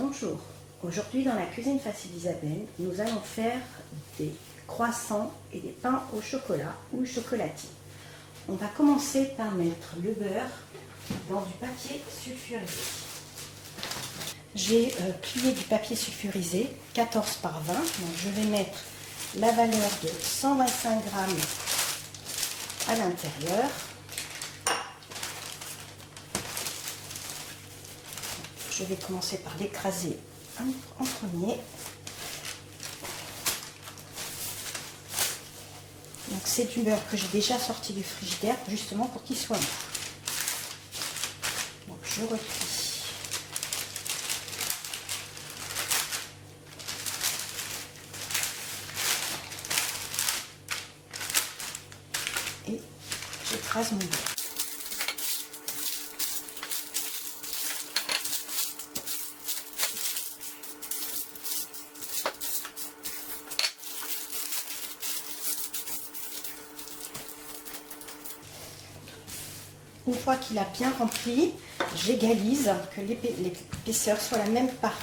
Bonjour, aujourd'hui dans la cuisine facile d'Isabelle, nous allons faire des croissants et des pains au chocolat ou chocolatine. On va commencer par mettre le beurre dans du papier sulfurisé. J'ai plié du papier sulfurisé 14 par 20, donc je vais mettre la valeur de 125 grammes à l'intérieur. Je vais commencer par l'écraser en premier. Donc c'est du beurre que j'ai déjà sorti du frigidaire justement pour qu'il soit mou. Donc je replie. Et j'écrase mon beurre. Une fois qu'il a bien rempli, j'égalise, que l'épaisseur soit la même partout.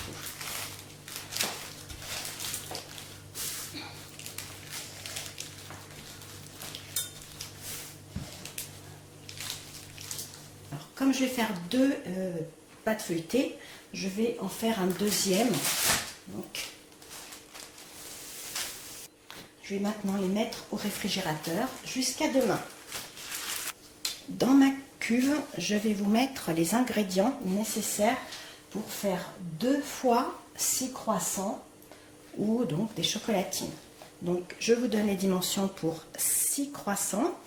Alors, comme je vais faire deux pâtes feuilletées, je vais en faire un deuxième. Donc, je vais maintenant les mettre au réfrigérateur jusqu'à demain. Dans ma cuve, je vais vous mettre les ingrédients nécessaires pour faire 2 fois 6 croissants ou donc des chocolatines. Donc je vous donne les dimensions pour 6 croissants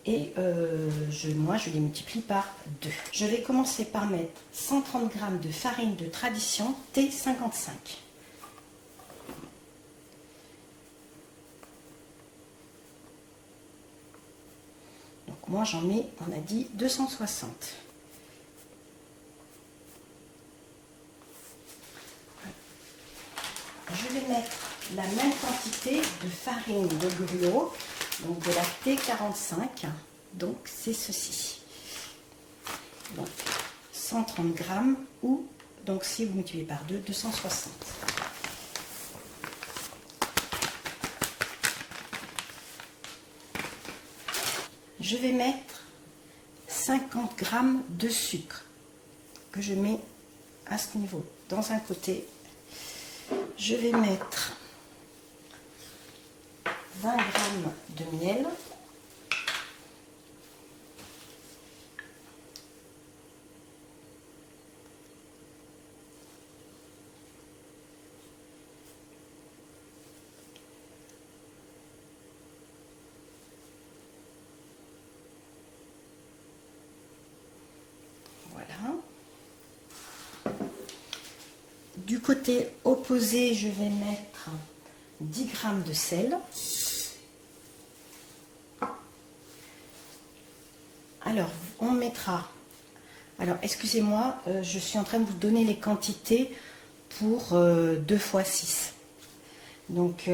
et moi je les multiplie par 2. Je vais commencer par mettre 130 g de farine de tradition T55. Moi j'en mets, on a dit 260. Je vais mettre la même quantité de farine de gruau, donc de la T45, donc c'est ceci. Donc 130 g ou, donc si vous multipliez par 2, 260. Je vais mettre 50 g de sucre que je mets à ce niveau dans un côté. Je vais mettre 20 g de miel. Voilà. Du côté opposé, je vais mettre 10 g de sel. Alors, on mettra... Alors, excusez-moi, je suis en train de vous donner les quantités pour 2 fois 6. Donc,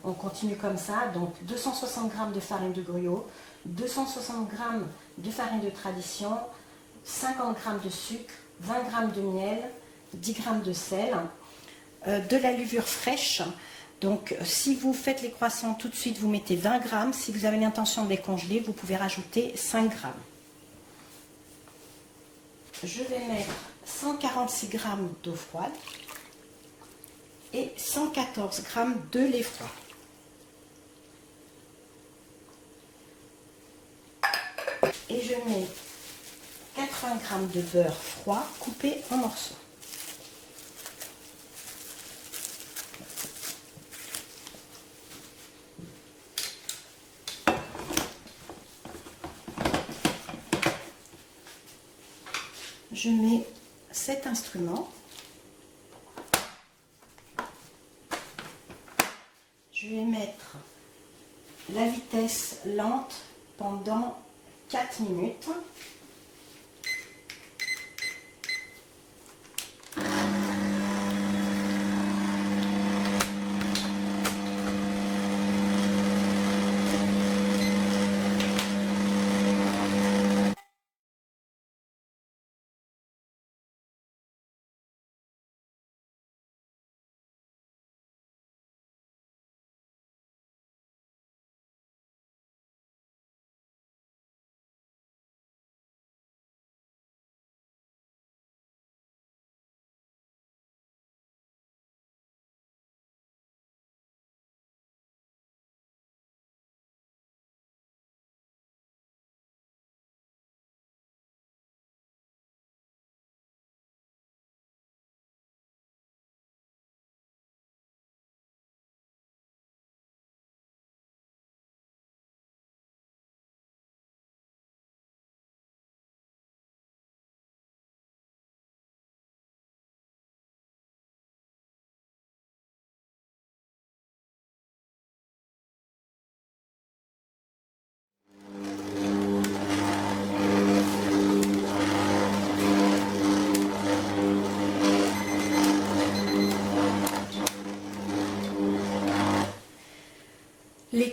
on continue comme ça. Donc, 260 g de farine de gruau, 260 g de farine de tradition, 50 g de sucre, 20 g de miel, 10 g de sel, de la levure fraîche. Donc si vous faites les croissants tout de suite, vous mettez 20 g. Si vous avez l'intention de les congeler, vous pouvez rajouter 5 g. Je vais mettre 146 g d'eau froide et 114 g de lait froid. Et je mets 80 g de beurre froid coupé en morceaux. Je mets cet instrument. Je vais mettre la vitesse lente pendant 4 minutes.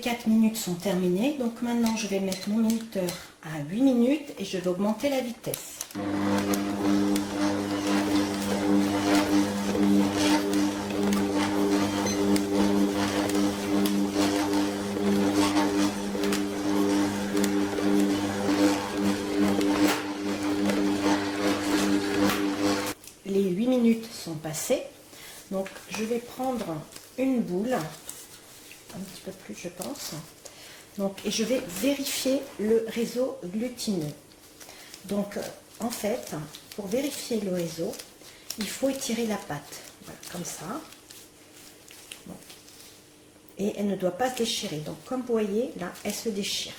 4 minutes sont terminées. Donc maintenant, je vais mettre mon minuteur à 8 minutes et je vais augmenter la vitesse. Les 8 minutes sont passées. Donc je vais prendre une boule, un petit peu plus je pense. Donc, et je vais vérifier le réseau glutineux. Donc en fait, pour vérifier le réseau, il faut étirer la pâte, voilà, comme ça. Bon. Et elle ne doit pas se déchirer. Donc comme vous voyez, là, elle se déchire.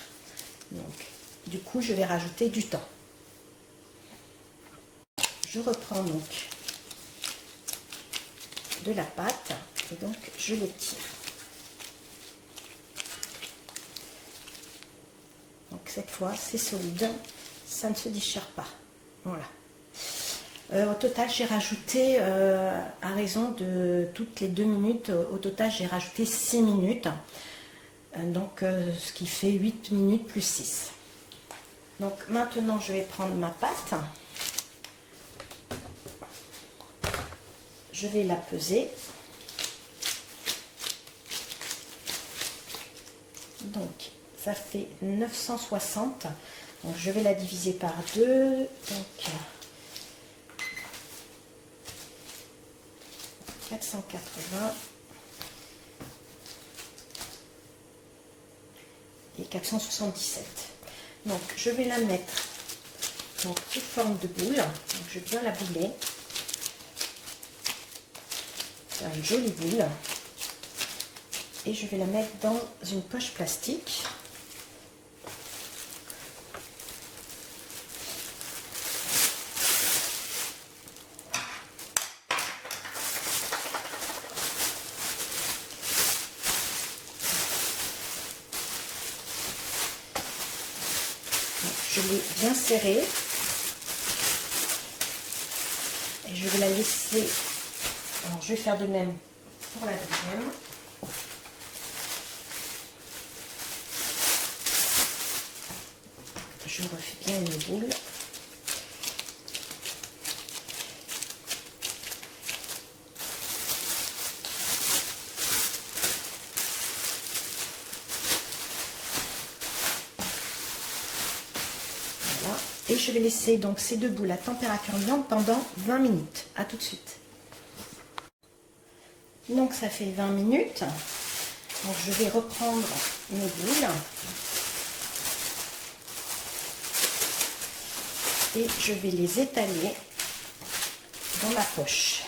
Donc du coup, je vais rajouter du temps. Je reprends donc de la pâte et donc je l'étire. Donc cette fois, c'est solide, ça ne se déchire pas. Voilà. Au total, j'ai rajouté, à raison de toutes les 2 minutes, au total, j'ai rajouté 6 minutes. Donc, ce qui fait 8 minutes plus 6. Donc, maintenant, je vais prendre ma pâte. Je vais la peser. Donc, ça fait 960. Donc, je vais la diviser par 2. Donc, 480 et 477. Donc je vais la mettre donc, sous forme de boule. Donc, je vais bien la bouler. Faire une jolie boule. Et je vais la mettre dans une poche plastique. Je l'ai bien serrée et je vais la laisser. Alors je vais faire de même pour la deuxième. Je refais bien une boule. Et je vais laisser donc ces 2 boules à température ambiante pendant 20 minutes. A tout de suite. Donc ça fait 20 minutes. Donc je vais reprendre mes boules. Et je vais les étaler dans ma poche.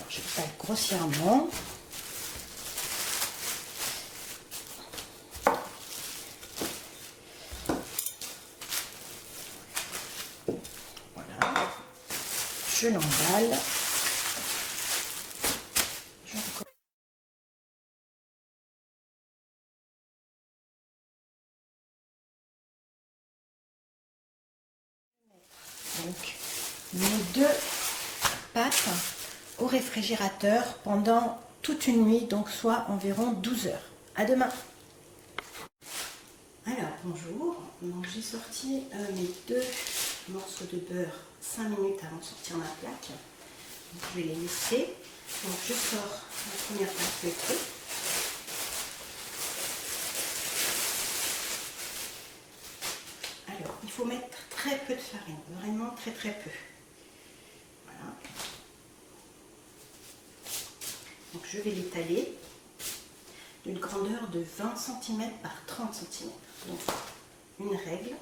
Je taille grossièrement. Voilà. Je l'emballe. Donc, mes 2 pâtes au réfrigérateur pendant toute une nuit, donc soit environ 12 heures. À demain. Alors, bonjour. J'ai sorti mes 2 morceaux de beurre 5 minutes avant de sortir ma plaque. Donc, je vais les laisser. Donc, je sors la première plaque feuilletée. Alors, il faut mettre très peu de farine, vraiment très très peu. Voilà. Donc je vais l'étaler d'une grandeur de 20 cm par 30 cm. Donc une règle.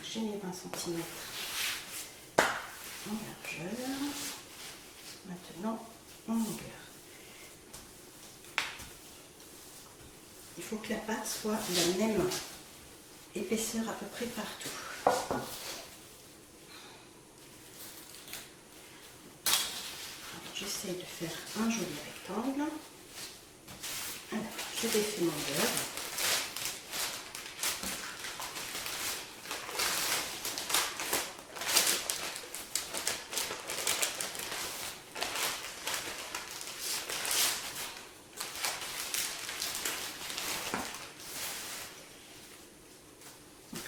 J'ai mes 20 cm en largeur. Maintenant en longueur. Il faut que la pâte soit de la même épaisseur à peu près partout. J'essaie de faire un joli rectangle. Alors, je défais mon beurre.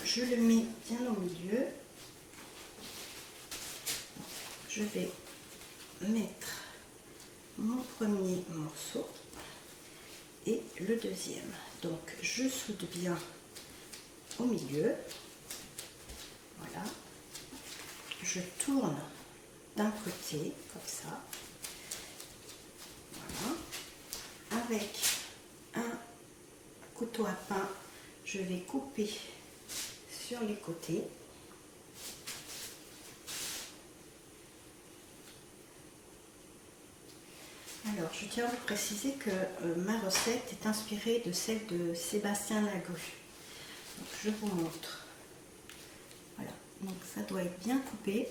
Je le mets bien au milieu. Je vais mettre mon premier morceau et le deuxième. Donc je soude bien au milieu. Voilà. Je tourne d'un côté comme ça. Voilà. Avec un couteau à pain, je vais couper sur les côtés. Alors, je tiens à vous préciser que ma recette est inspirée de celle de Sébastien Lagru. Donc, je vous montre. Voilà, donc ça doit être bien coupé.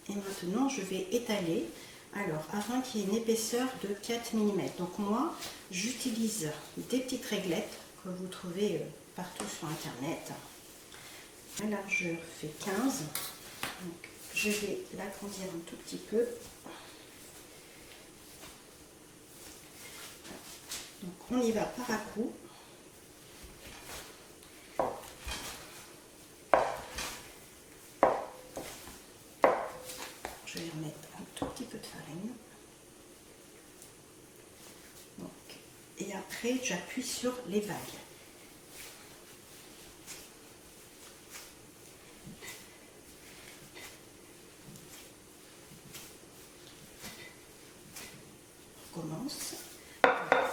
Et maintenant, je vais étaler. Alors, afin qu'il y ait une épaisseur de 4 mm. Donc moi, j'utilise des petites réglettes que vous trouvez partout sur Internet. La largeur fait 15. Donc, je vais l'agrandir un tout petit peu. Donc on y va par à coup. Je vais remettre un tout petit peu de farine. Donc, et après j'appuie sur les vagues. On commence.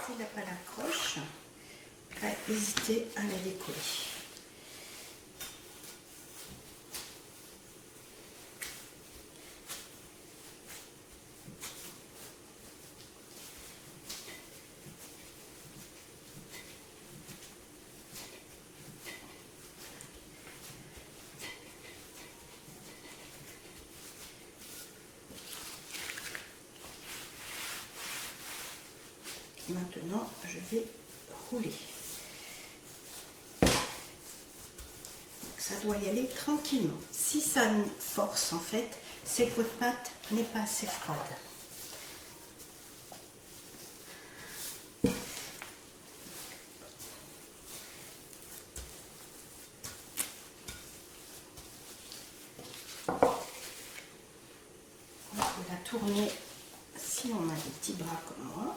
Si la pâte accroche, pas hésiter à la décoller. Maintenant, je vais rouler. Donc, ça doit y aller tranquillement. Si ça nous force, en fait, c'est que votre pâte n'est pas assez froide. On peut la tourner si on a des petits bras comme moi.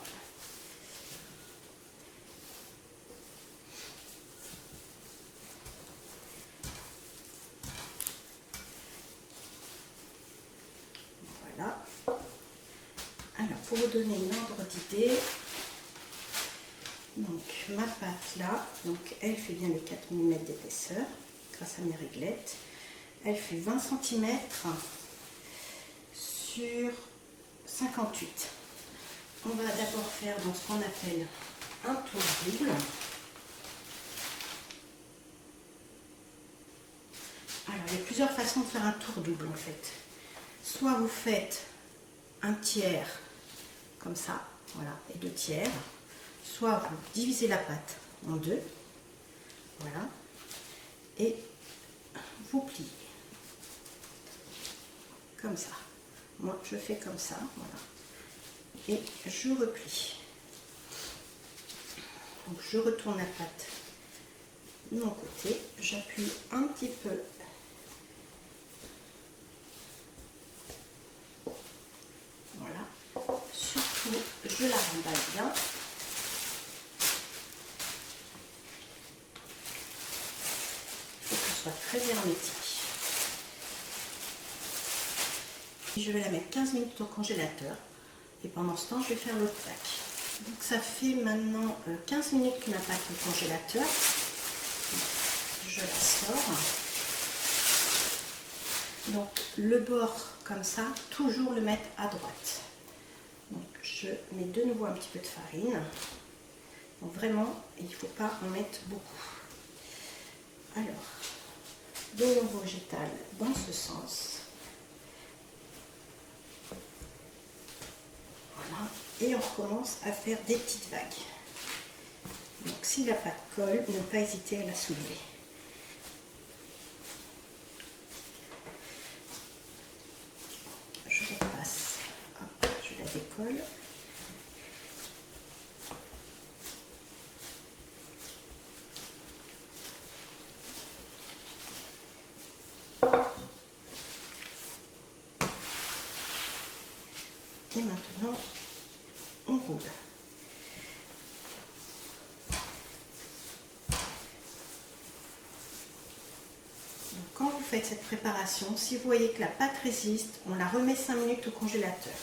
Voilà. Alors, pour vous donner une ordre d'idée, donc ma pâte là, donc elle fait bien les 4 mm d'épaisseur grâce à mes réglettes. Elle fait 20 cm sur 58. On va d'abord faire dans ce qu'on appelle un tour double. Alors, il y a plusieurs façons de faire un tour double en fait. Soit vous faites un tiers comme ça, voilà, et 2 tiers. Soit vous divisez la pâte en 2, voilà, et vous pliez comme ça. Moi, je fais comme ça, voilà, et je replie. Donc, je retourne la pâte de mon côté, j'appuie un petit peu. Voilà, surtout, je la remballe bien. Soit très hermétique. Je vais la mettre 15 minutes au congélateur et pendant ce temps je vais faire l'autre plaque. Donc ça fait maintenant 15 minutes que ma pâte est au congélateur. Je la sors. Donc le bord comme ça, toujours le mettre à droite. Donc je mets de nouveau un petit peu de farine. Donc vraiment, il ne faut pas en mettre beaucoup. Alors, de nouveau j'étale dans ce sens. Voilà. Et on recommence à faire des petites vagues. Donc si la pâte colle, ne pas hésiter à la soulever. Je repasse, hop, je la décolle. Et maintenant, on roule. Donc, quand vous faites cette préparation, si vous voyez que la pâte résiste, on la remet 5 minutes au congélateur.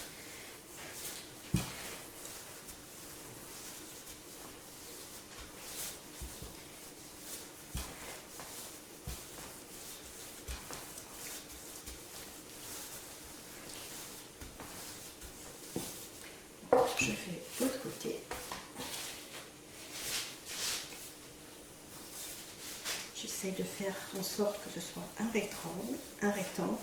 Je fais l'autre côté. J'essaie de faire en sorte que ce soit un rectangle, pardon.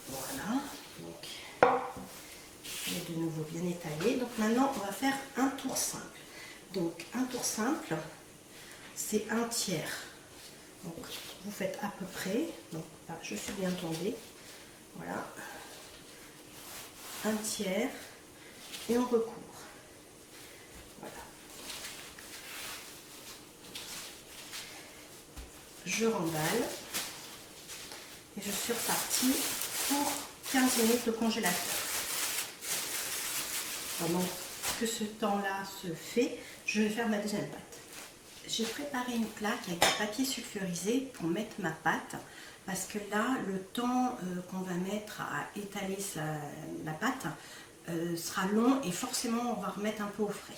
Voilà, donc il est de nouveau bien étalé. Donc maintenant on va faire un tour simple. Donc un tour simple, c'est un tiers. Donc vous faites à peu près, donc là, je suis bien tombée, voilà, un tiers et on recouvre. Voilà. Je remballe et je suis repartie pour 15 minutes de congélateur. Pendant que ce temps-là se fait, je vais faire ma deuxième pâte. J'ai préparé une plaque avec du papier sulfurisé pour mettre ma pâte, parce que là, le temps qu'on va mettre à étaler la pâte sera long et forcément on va remettre un peu au frais.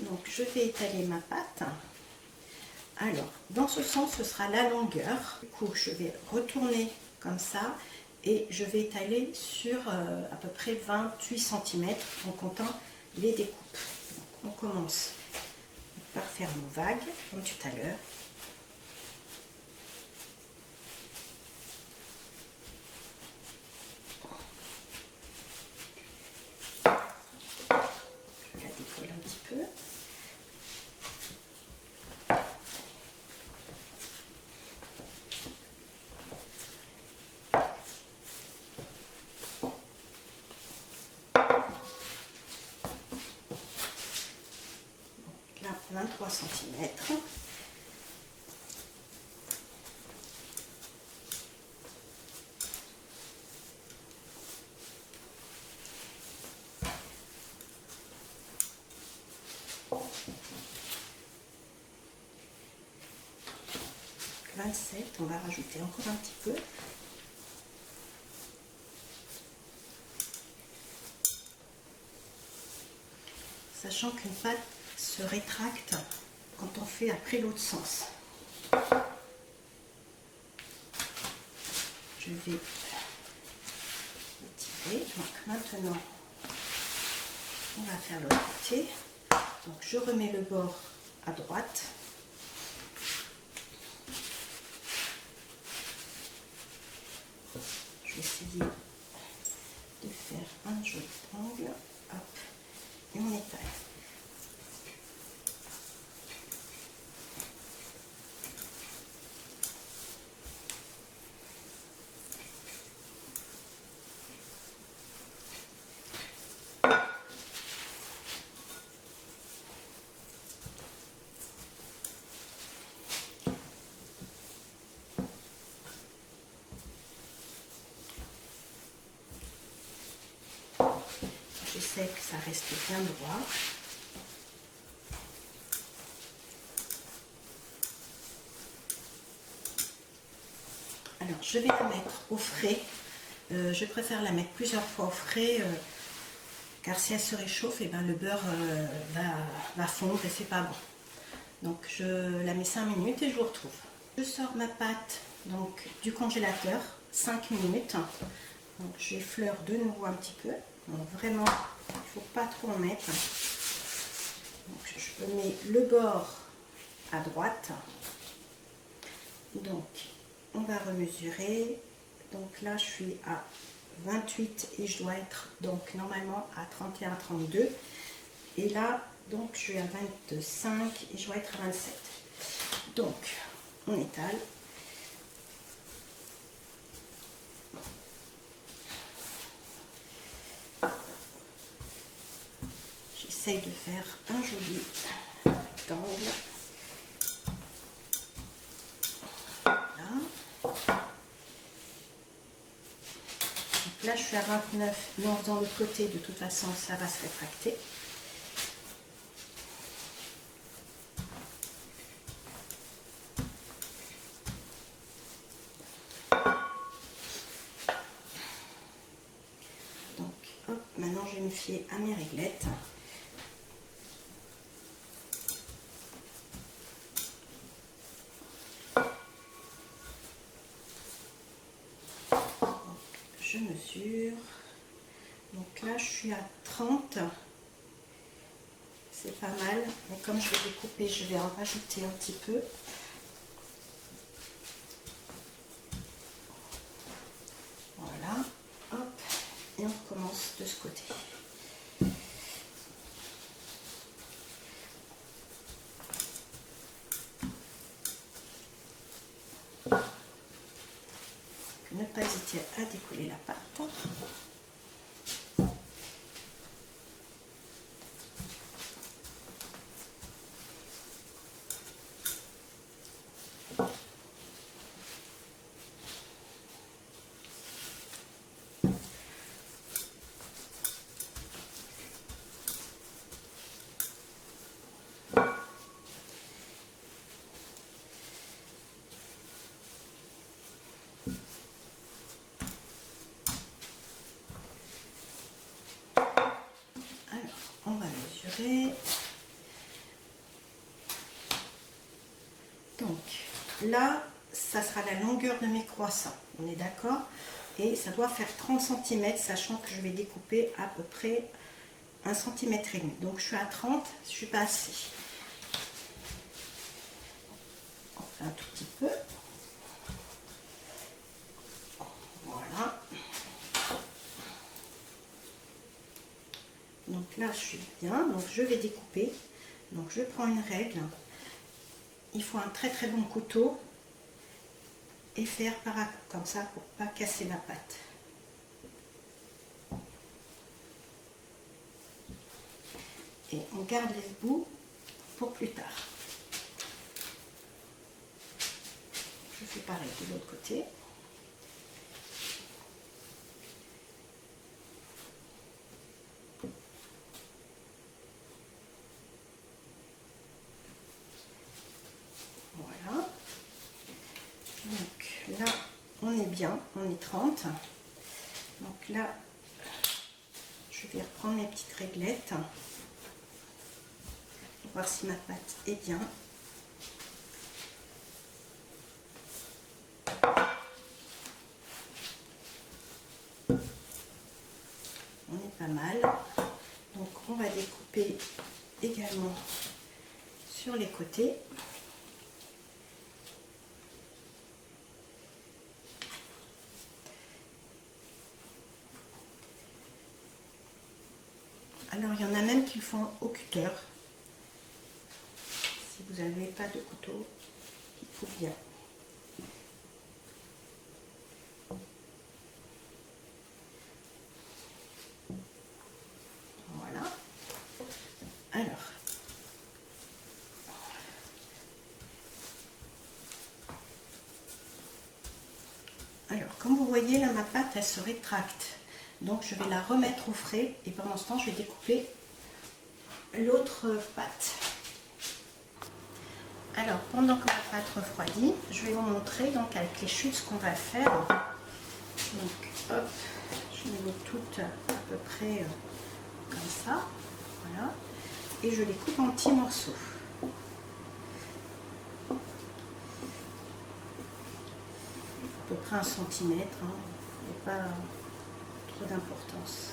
Donc je vais étaler ma pâte. Alors, dans ce sens, ce sera la longueur. Du coup, je vais retourner comme ça et je vais étaler sur à peu près 28 cm en comptant les découpes. Donc, on commence par faire nos vagues, comme tout à l'heure. Je la décolle un petit peu. Là, 23 cm. On va rajouter encore un petit peu. Sachant qu'une pâte se rétracte quand on fait après l'autre sens. Je vais étirer. Donc maintenant, on va faire l'autre côté. Donc je remets le bord à droite. Je vais essayer de faire un joli angle. Hop, et on étale. J'essaie que ça reste bien droit. Alors, je vais la mettre au frais. Je préfère la mettre plusieurs fois au frais, car si elle se réchauffe, et ben, le beurre va fondre et c'est pas bon. Donc, je la mets 5 minutes et je vous retrouve. Je sors ma pâte donc, du congélateur, 5 minutes. Donc, j'effleure de nouveau un petit peu. Donc, vraiment, il ne faut pas trop en mettre. Donc, je mets le bord à droite. Donc, on va remesurer. Donc là, je suis à 28 et je dois être donc normalement à 31-32. Et là, donc je suis à 25 et je dois être à 27. Donc, on étale. J'essaye de faire un joli rectangle. Voilà. Donc là, je suis à 29. Mais en faisant l'autre côté, de toute façon, ça va se rétracter. Donc, hop, maintenant, je vais me fier à mes réglettes. Je mesure. Donc là, je suis à 30. C'est pas mal. Mais comme je vais découper, je vais en rajouter un petit peu. Voilà. Hop. Et on recommence de ce côté. Ne pas hésiter à décoller la pâte. Alors, on va mesurer. Donc, là, ça sera la longueur de mes croissants. On est d'accord? Et ça doit faire 30 cm, sachant que je vais découper à peu près 1,5 cm. Donc, je suis à 30, je suis pas assez. On fait un tout petit peu. Voilà. Donc là, je suis bien. Donc, je vais découper. Donc, je prends une règle. Il faut un très très bon couteau et faire par à coup, comme ça, pour pas casser la pâte. Et on garde les bouts pour plus tard. Je fais pareil de l'autre côté. Voilà. Donc là, on est bien, on est 30. Donc là, je vais reprendre mes petites réglettes pour voir si ma pâte est bien. On est pas mal. Donc on va découper également sur les côtés. Alors il y en a même qui le font au cutter. Si vous n'avez pas de couteau, il faut bien. Voilà. Alors, comme vous voyez, là, ma pâte, elle se rétracte. Donc, je vais la remettre au frais et pendant ce temps, je vais découper l'autre pâte. Alors, pendant que ma pâte refroidit, je vais vous montrer donc avec les chutes ce qu'on va faire. Donc, hop, je les mets toutes à peu près comme ça. Voilà. Et je les coupe en petits morceaux. À peu près 1 centimètre, hein. Il n'y a pas trop d'importance.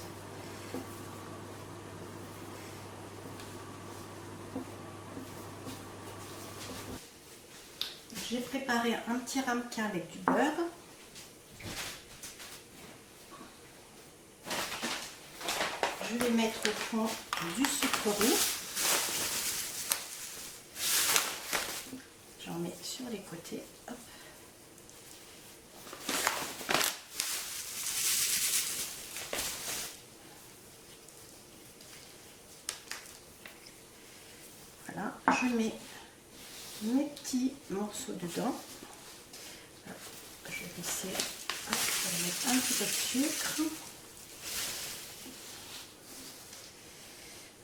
J'ai préparé un petit ramequin avec du beurre. Je vais mettre au fond du sucre roux. J'en mets sur les côtés. Hop. Voilà, je mets mes petits morceaux dedans. Je vais laisser, hop, je vais mettre un petit peu de sucre.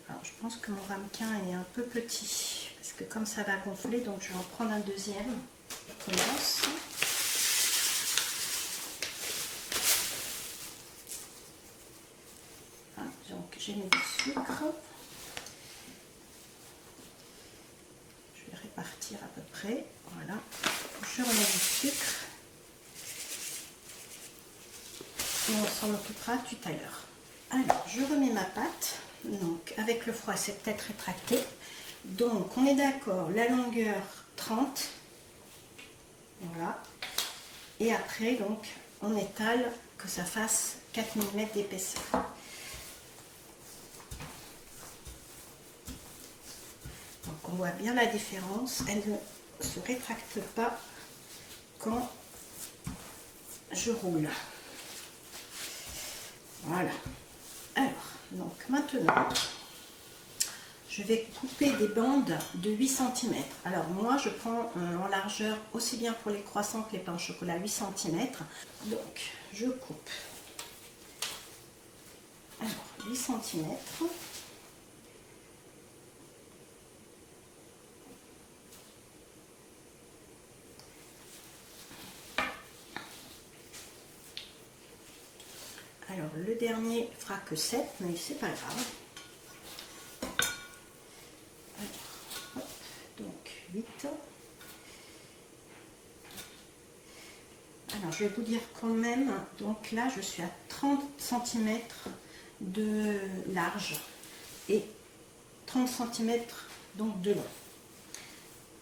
Alors, je pense que mon ramequin est un peu petit, parce que comme ça va gonfler, donc je vais en prendre un deuxième. Je commence. Voilà, donc j'ai mis du sucre. Je vais répartir à peu près. Voilà. Je remets du sucre. Et on s'en occupera tout à l'heure. Alors, je remets ma pâte. Donc, avec le froid, c'est peut-être rétracté. Donc, on est d'accord, la longueur 30. Voilà. Et après, donc, on étale que ça fasse 4 mm d'épaisseur. Donc, on voit bien la différence. Elle ne se rétracte pas quand je roule. Voilà. Alors, donc maintenant, je vais couper des bandes de 8 cm. Alors moi, je prends en largeur, aussi bien pour les croissants que les pains au chocolat, 8 cm. Donc, je coupe. Alors, 8 cm. Alors, le dernier fera que 7, mais c'est pas grave. Alors, hop, donc 8. Alors, je vais vous dire quand même, donc là, je suis à 30 cm de large et 30 cm donc de long.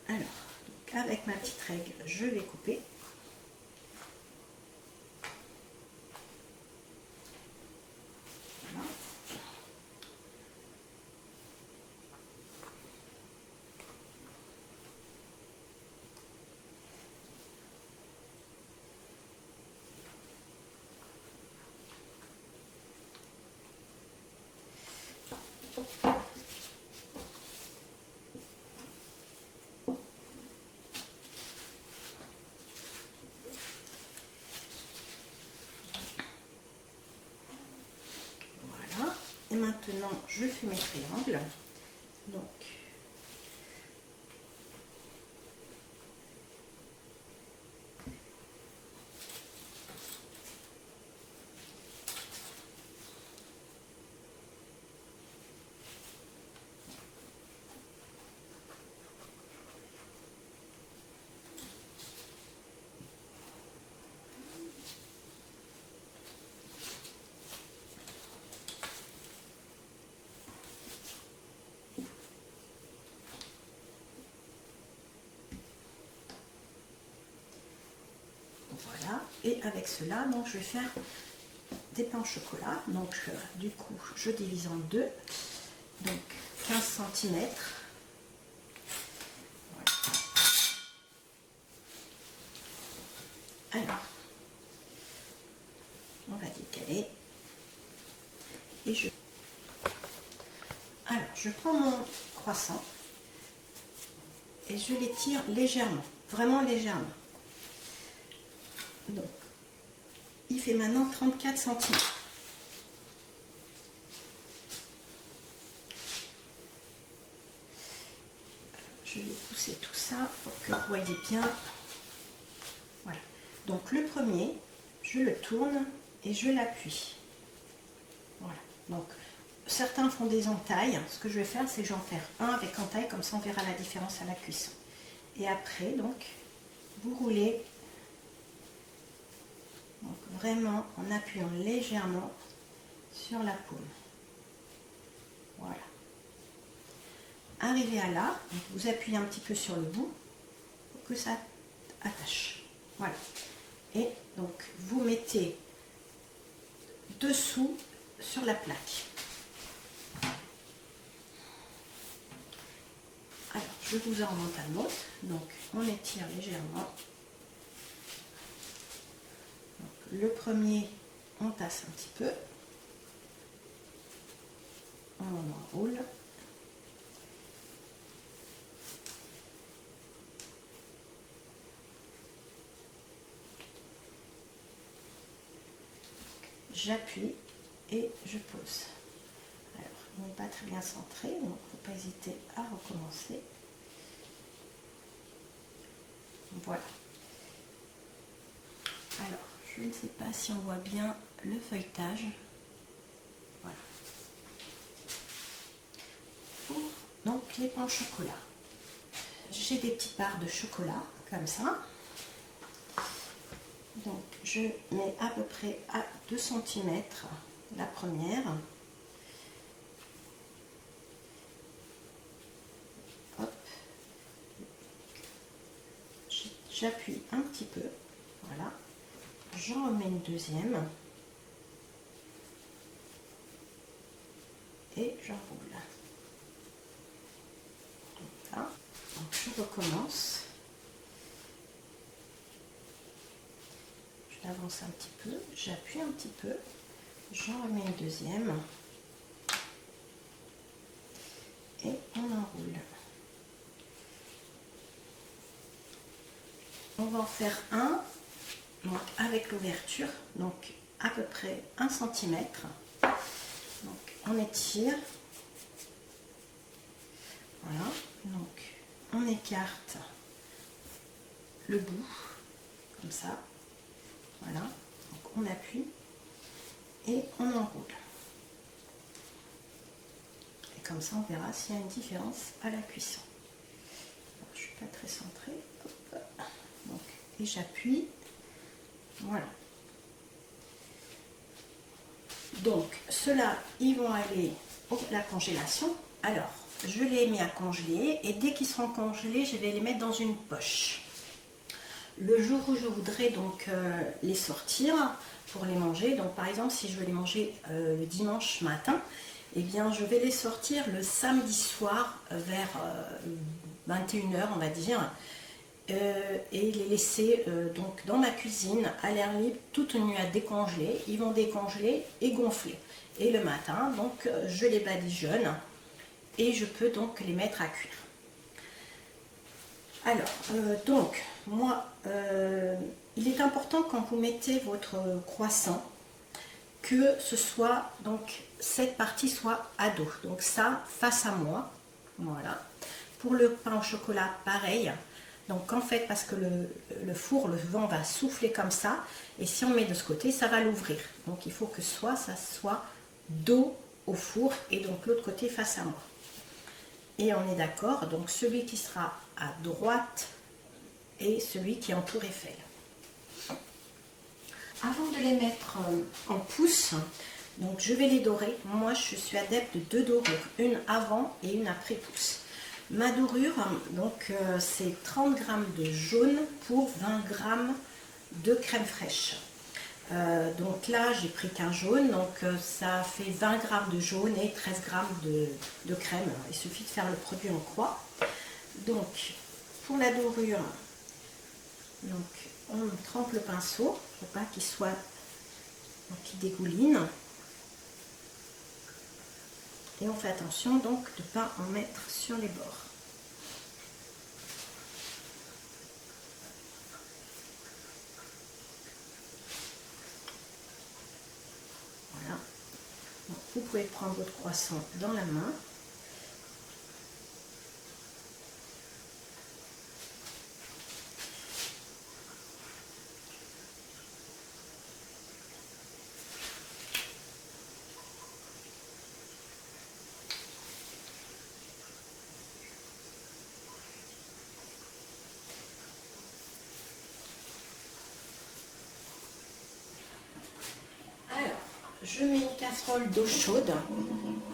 Alors, donc avec ma petite règle, je vais couper. Voilà. Et maintenant, je fais mes triangles. Donc, voilà. Et avec cela, donc, je vais faire des pains au chocolat. Donc, du coup, je divise en deux. Donc, 15 cm. Voilà. Alors, on va décaler. Et alors, je prends mon croissant et je l'étire légèrement, vraiment légèrement. Donc, il fait maintenant 34 cm. Je je vais pousser tout ça pour que vous voyez bien. Voilà. Donc le premier, je le tourne et je l'appuie. Voilà. Donc certains font des entailles. Ce que je vais faire, c'est que j'en faire un avec entaille, comme ça on verra la différence à la cuisson. Et après, donc, vous roulez. Donc vraiment en appuyant légèrement sur la paume. Voilà. Arrivé à là, vous appuyez un petit peu sur le bout pour que ça attache. Voilà. Et donc vous mettez dessous sur la plaque. Alors je vous en remonte un autre. Donc on étire légèrement. Donc, le premier, on tasse un petit peu. On enroule. J'appuie et je pose. Alors, il n'est pas très bien centré, donc il ne faut pas hésiter à recommencer. Voilà. Alors, je ne sais pas si on voit bien le feuilletage. Voilà. Pour donc les pains au chocolat. J'ai des petites barres de chocolat, comme ça. Donc, je mets à peu près à 2 cm la première. Hop. J'appuie un petit peu. Voilà. J'en remets une deuxième. Et j'enroule. Voilà. Donc, je recommence. J'avance un petit peu, j'appuie un petit peu, j'en remets une deuxième et on enroule. On va en faire un donc avec l'ouverture, donc à peu près 1 cm. Donc on étire. Voilà, donc on écarte le bout, comme ça. Voilà, donc on appuie et on enroule. Et comme ça, on verra s'il y a une différence à la cuisson. Alors, je ne suis pas très centrée. Hop. Donc, et j'appuie. Voilà. Donc, ceux-là, ils vont aller à la congélation. Alors, je les mets à congeler et dès qu'ils seront congelés, je vais les mettre dans une poche. Le jour où je voudrais donc les sortir pour les manger, donc par exemple si je veux les manger le dimanche matin, eh bien je vais les sortir le samedi soir vers 21 h on va dire, et les laisser donc dans ma cuisine à l'air libre toute une nuit à décongeler. Ils vont décongeler et gonfler. Et le matin, donc je les badigeonne et je peux donc les mettre à cuire. Alors, donc, moi, il est important quand vous mettez votre croissant que ce soit, donc, cette partie soit à dos. Donc ça, face à moi, voilà. Pour le pain au chocolat, pareil. Donc en fait, parce que le four, le vent va souffler comme ça, et si on met de ce côté, ça va l'ouvrir. Donc il faut que ça soit dos au four, et donc l'autre côté face à moi. Et on est d'accord, donc celui qui sera à droite et celui qui est en tour Eiffel. Avant de les mettre en pousse, donc je vais les dorer. Moi je suis adepte de 2 dorures, une avant et une après pousse. Ma dorure, donc c'est 30 g de jaune pour 20 g de crème fraîche. Donc là j'ai pris qu'un jaune, donc ça fait 20 g de jaune et 13 g de crème. Il suffit de faire le produit en croix. Donc pour la dorure, donc on trempe le pinceau, il ne faut pas qu'il soit, qu'il dégouline. Et on fait attention donc de ne pas en mettre sur les bords. Voilà. Donc, vous pouvez prendre votre croissant dans la main. je mets une casserole d'eau chaude.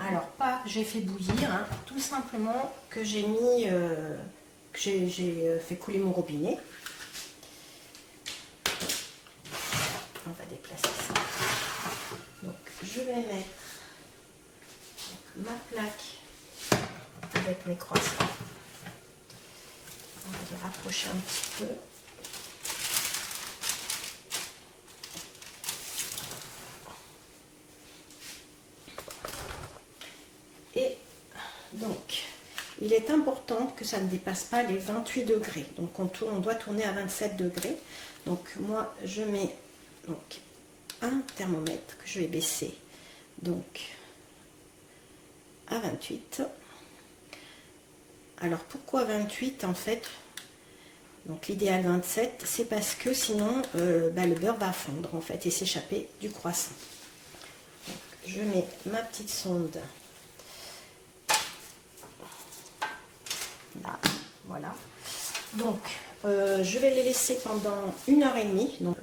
Alors pas que j'ai fait bouillir, hein, tout simplement que j'ai mis, que j'ai fait couler mon robinet. On va déplacer ça. Donc je vais mettre ma plaque avec mes croissants. On va les rapprocher un petit peu. Et donc, il est important que ça ne dépasse pas les 28 degrés. Donc, on doit tourner à 27 degrés. Donc, moi, je mets donc, un thermomètre que je vais baisser donc, à 28. Alors, pourquoi 28 en fait? Donc, l'idéal 27, c'est parce que sinon, le beurre va fondre en fait et s'échapper du croissant. Donc, je mets ma petite sonde. Là, voilà. Donc, je vais les laisser pendant 1h30. Donc,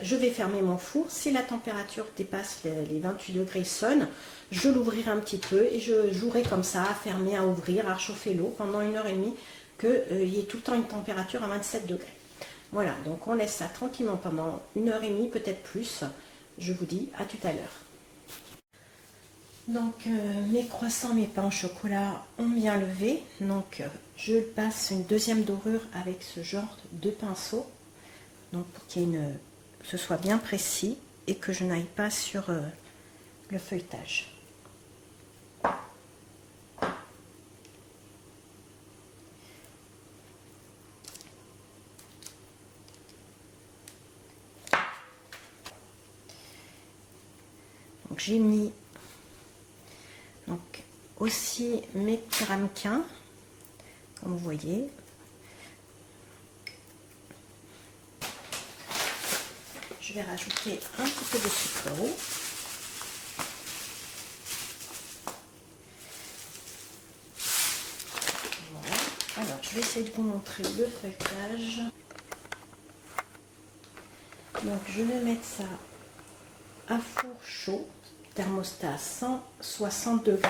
je vais fermer mon four. Si la température dépasse les 28 degrés, sonne, je l'ouvrirai un petit peu et je jouerai comme ça, à fermer, à ouvrir, à réchauffer l'eau pendant 1h30, qu'il y ait tout le temps une température à 27 degrés. Voilà, donc on laisse ça tranquillement pendant 1h30, peut-être plus. Je vous dis à tout à l'heure. Donc mes croissants, mes pains au chocolat ont bien levé. Donc je passe une deuxième dorure avec ce genre de pinceau. Donc pour que ce soit bien précis et que je n'aille pas sur le feuilletage. Donc j'ai mis donc aussi mes petits ramequins, comme vous voyez. Je vais rajouter un petit peu de sucre roux. Voilà. Alors, je vais essayer de vous montrer le feuilletage. Donc, je vais mettre ça à four chaud, thermostat 160 degrés,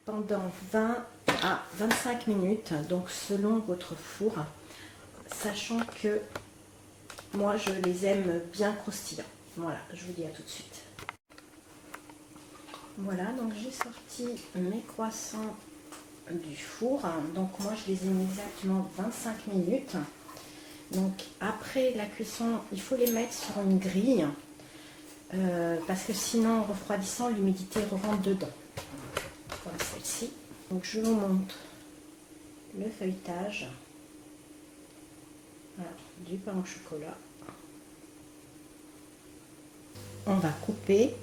pendant 20 à 25 minutes, donc selon votre four, sachant que moi, je les aime bien croustillants. Voilà, je vous dis à tout de suite. Voilà, donc j'ai sorti mes croissants du four. Donc moi, je les ai mis exactement 25 minutes. Donc après la cuisson, il faut les mettre sur une grille. Parce que sinon, en refroidissant, l'humidité rentre dedans. Comme celle-ci. Donc je vous montre le feuilletage. Voilà, du pain au chocolat. On va couper.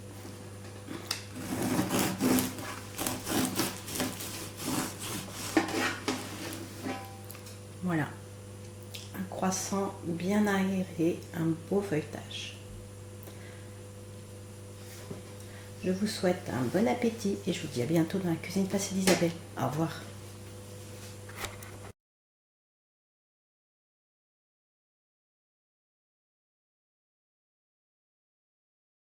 Voilà, un croissant bien aéré, un beau feuilletage. Je vous souhaite un bon appétit et je vous dis à bientôt dans la cuisine facile d'Isabelle. Au revoir.